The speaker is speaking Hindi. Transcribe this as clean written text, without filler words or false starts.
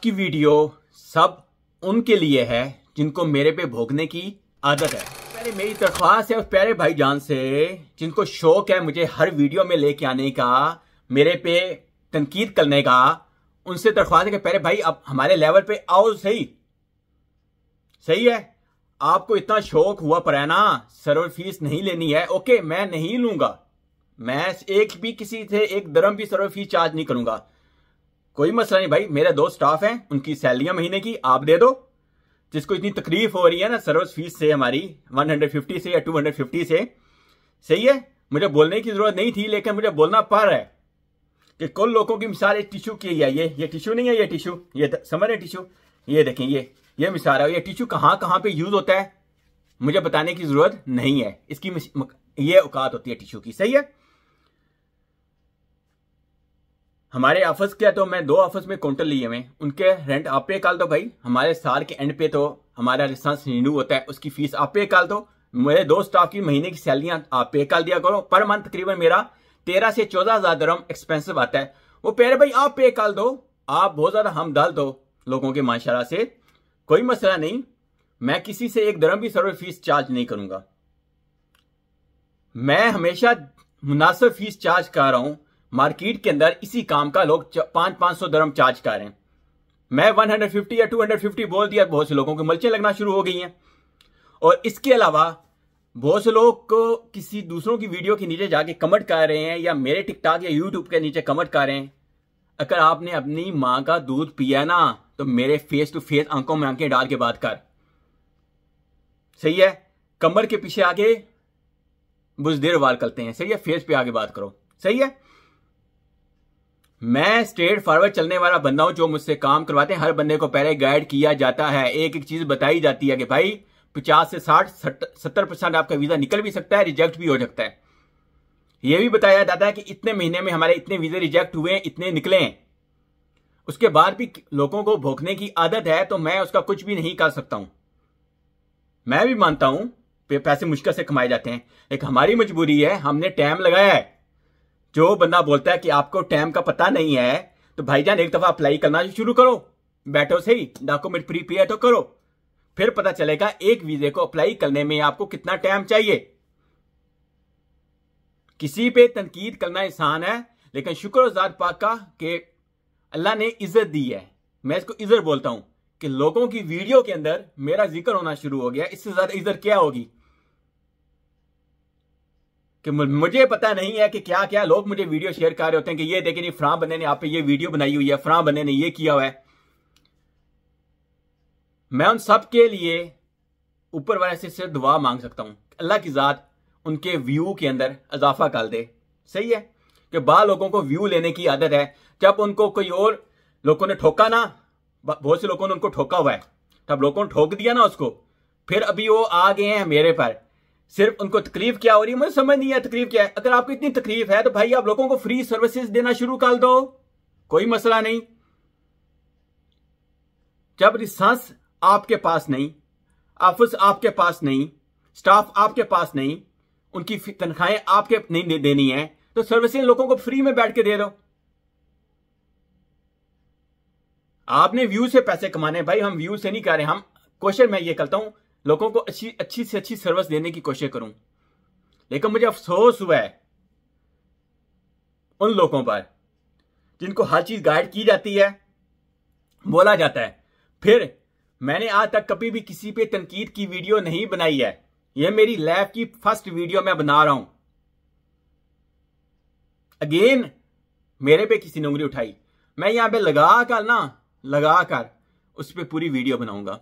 की वीडियो सब उनके लिए है जिनको मेरे पे भोगने की आदत है। पहले मेरी दरख्वास्त है उस प्यारे भाईजान से जिनको शौक है मुझे हर वीडियो में लेके आने का, मेरे पे तनकीद करने का, उनसे दरख्वास्त है कि प्यारे भाई अब हमारे लेवल पे आओ। सही है, आपको इतना शौक हुआ पर है ना, सर्वर फीस नहीं लेनी है, ओके मैं नहीं लूंगा। मैं एक भी किसी से एक दरम भी सर्वर फीस चार्ज नहीं करूंगा, कोई मसला नहीं भाई। मेरे दो स्टाफ हैं, उनकी सैलरियां महीने की आप दे दो। जिसको इतनी तकलीफ हो रही है ना सर्विस फीस से हमारी 150 से या 250 से, सही है, मुझे बोलने की जरूरत नहीं थी लेकिन मुझे बोलना पड़ रहा है कि कुल लोगों की मिसाल एक टिश्यू की है। ये टिश्यू नहीं है, ये टिश्यू, ये समझ रहे टिश्यू, ये देखें, ये मिसाल है। ये टिश्यू कहां कहां पे यूज होता है मुझे बताने की जरूरत नहीं है, इसकी ये औकात होती है टिश्यू की। सही है, हमारे ऑफिस क्या, तो मैं 2 ऑफिस में काउंटर लिए हुए, उनके रेंट आप पे काल दो भाई। हमारे साल के एंड पे तो हमारा लाइसेंस रिन्यू होता है, उसकी फीस आप पे काल दो। मेरे 2 स्टाफ की महीने की सैलरियां आप पे काल दिया करो। पर मंथ तकरीबन मेरा 13 से 14,000 दिरहम एक्सपेंसिव आता है, वो प्यारे भाई आप पे काल दो। आप बहुत ज्यादा हमदर्द दो लोगों के माशाल्लाह से, कोई मसला नहीं। मैं किसी से एक दिरहम भी सर्विस फीस चार्ज नहीं करूंगा, मैं हमेशा मुनासिब फीस चार्ज कर रहा हूं। मार्केट के अंदर इसी काम का लोग 500-500 दिरहम चार्ज कर रहे हैं, मैं 150 या 250 बोल दिया, बहुत से लोगों को मलचें लगना शुरू हो गई हैं। और इसके अलावा बहुत से लोग को किसी दूसरों की वीडियो के नीचे जाके कमेंट कर रहे हैं या मेरे टिकटॉक या यूट्यूब के नीचे कमेंट कर रहे हैं, अगर आपने अपनी मां का दूध पिया ना तो मेरे फेस टू फेस आंखों में आंखें डाल के बात कर। सही है, कमर के पीछे आके बुजदिर वार करते हैं, सही है, फेस पे आगे बात करो। सही है, मैं स्ट्रेट फॉरवर्ड चलने वाला बंदा हूं। जो मुझसे काम करवाते हैं हर बंदे को पहले गाइड किया जाता है, एक एक चीज बताई जाती है कि भाई 50 से 60-70% आपका वीजा निकल भी सकता है, रिजेक्ट भी हो सकता है। यह भी बताया जाता है कि इतने महीने में हमारे इतने वीजे रिजेक्ट हुए, इतने निकले हैं। उसके बाद भी लोगों को भोगने की आदत है तो मैं उसका कुछ भी नहीं कर सकता हूं। मैं भी मानता हूं पैसे मुश्किल से कमाए जाते हैं, एक हमारी मजबूरी है, हमने टाइम लगाया है। जो बंदा बोलता है कि आपको टाइम का पता नहीं है तो भाईजान एक दफा अप्लाई करना शुरू करो, बैठो सही, डॉक्यूमेंट प्रिपेयर तो करो, फिर पता चलेगा एक वीजे को अप्लाई करने में आपको कितना टाइम चाहिए। किसी पे तनकीद करना आसान है लेकिन शुक्र ज़ात पाक का कि अल्लाह ने इज्जत दी है, मैं इसको इज्जत बोलता हूं कि लोगों की वीडियो के अंदर मेरा जिक्र होना शुरू हो गया। इससे ज्यादा इज्जत क्या होगी कि मुझे पता नहीं है कि क्या क्या लोग मुझे वीडियो शेयर कर रहे होते हैं कि ये देखें नहीं फलां बंदे ने आप पे ये वीडियो बनाई हुई है, फलां बंदे ने ये किया हुआ है। मैं उन सब के लिए ऊपर वाले से सिर्फ दुआ मांग सकता हूं, अल्लाह की जात उनके व्यू के अंदर इजाफा कर दे। सही है, कि बाहर लोगों को व्यू लेने की आदत है, जब उनको कोई और लोगों ने ठोका ना, बहुत से लोगों ने उनको ठोका हुआ है, तब लोगों ने ठोक दिया ना उसको, फिर अभी वो आ गए हैं मेरे पर। सिर्फ उनको तकलीफ क्या हो रही है मुझे समझ नहीं है, तकलीफ क्या है। अगर आपको इतनी तकलीफ है तो भाई आप लोगों को फ्री सर्विसेज देना शुरू कर दो, कोई मसला नहीं। जब लाइसेंस आपके पास नहीं, ऑफिस आपके पास नहीं, स्टाफ आपके पास नहीं, उनकी तनख्वाहें आपके नहीं देनी है तो सर्विसेज लोगों को फ्री में बैठ के दे दो। आपने व्यू से पैसे कमाने, भाई हम व्यू से नहीं कर रहे, हम कोशिश मैं ये करता हूं लोगों को अच्छी से अच्छी सर्विस देने की कोशिश करूं। लेकिन मुझे अफसोस हुआ है उन लोगों पर जिनको हर चीज गाइड की जाती है, बोला जाता है। फिर मैंने आज तक कभी भी किसी पे तनकीद की वीडियो नहीं बनाई है, यह मेरी लाइफ की फर्स्ट वीडियो मैं बना रहा हूं। अगेन मेरे पे किसी ने उंगली उठाई, मैं यहां पे लगा कर उस पर पूरी वीडियो बनाऊंगा।